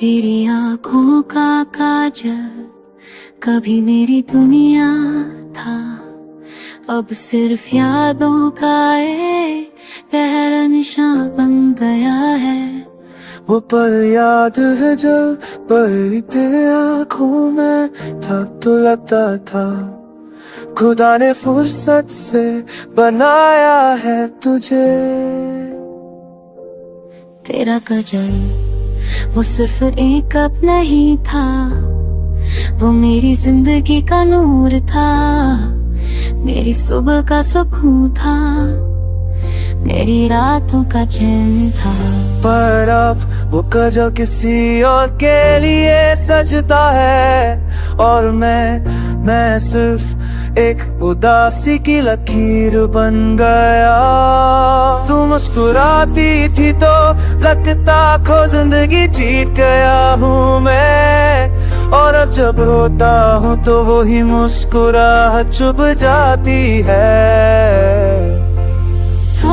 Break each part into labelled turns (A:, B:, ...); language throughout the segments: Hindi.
A: तेरी आंखों का काजल कभी मेरी दुनिया था, अब सिर्फ यादों का एक गहरा निशान बन गया है।
B: वो पल याद है जब पहली तेरी आँखों में था, तो लगता था खुदा ने फुर्सत से बनाया है तुझे।
A: तेरा काजल वो सिर्फ एक कप नहीं था, वो मेरी जिंदगी का नूर था, मेरी सुबह का सुकून था, मेरी रातों का चैन था।
B: पर अब वो काजल किसी और के लिए सजता है, और मैं सिर्फ एक उदासी की लकीर बन गया। तू मुस्कुराती थी तो लगता खो जिंदगी जीत गया हूँ मैं, और अब जब रोता हूँ तो वो ही मुस्कुराहट चुभ जाती है।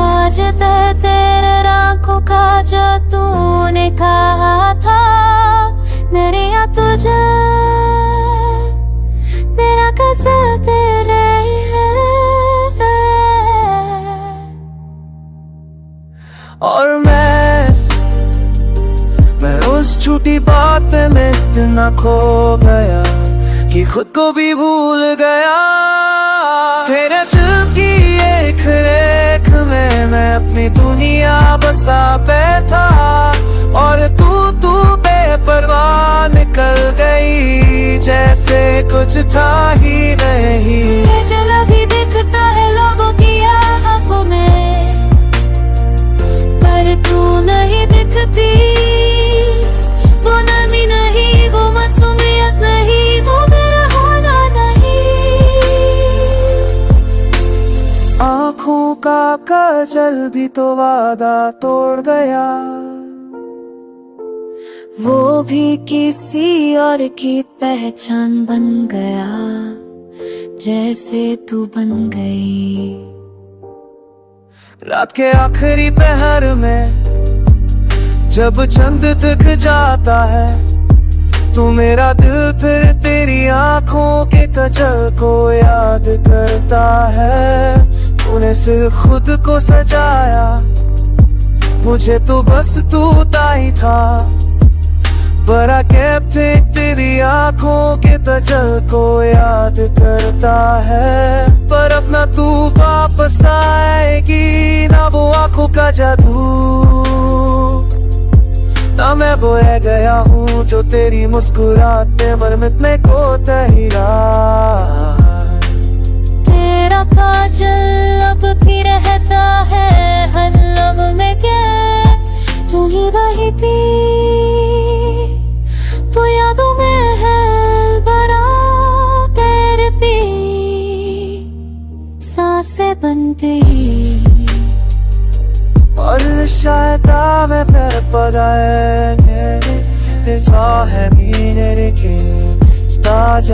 A: आज तेरे आँखों का जो तूने कहा था, मेरे यहाँ तुझे तेरा काजल तेरे है।
B: और मैं उस झूठी बात पे मैं इतना खो गया कि खुद को भी भूल गया। तेरे दिल की एक रेख में मैं अपनी दुनिया बसा बैठा, और तू बेपरवाह निकल गई जैसे कुछ था ही नहीं।
A: ये जला भी दिखता है लोगों की आँखों में, पर तू नहीं दिखती। वो नमी नहीं, वो मासूमियत नहीं, वो मेरा होना नहीं।
B: आँखों का काजल भी तो वादा तोड़ गया,
A: वो भी किसी और की पहचान बन गया, जैसे तू बन गई।
B: रात के आखिरी पहर में जब चंद दिख जाता है, तू मेरा दिल फिर तेरी आँखों के काजल को याद करता है। तूने सिर्फ खुद को सजाया, मुझे तो बस तू ही था। बड़ा कैब थे तेरी आँखों के काजल को याद करता है, पर अपना तू वापस आएगी ना वो आँखों का जादू, ना मैं वो रह गया हूँ जो तेरी मुस्कुराते मरमित में खोता ही रहा।
A: तेरा काजल अब भी रहता है हर लब में, क्या तू ही रही थी, तू यादों में है बड़ा तैरती, सांसें बनती।
B: और शायद मैं फिर पगाएंगे, this all had me dedicated, stars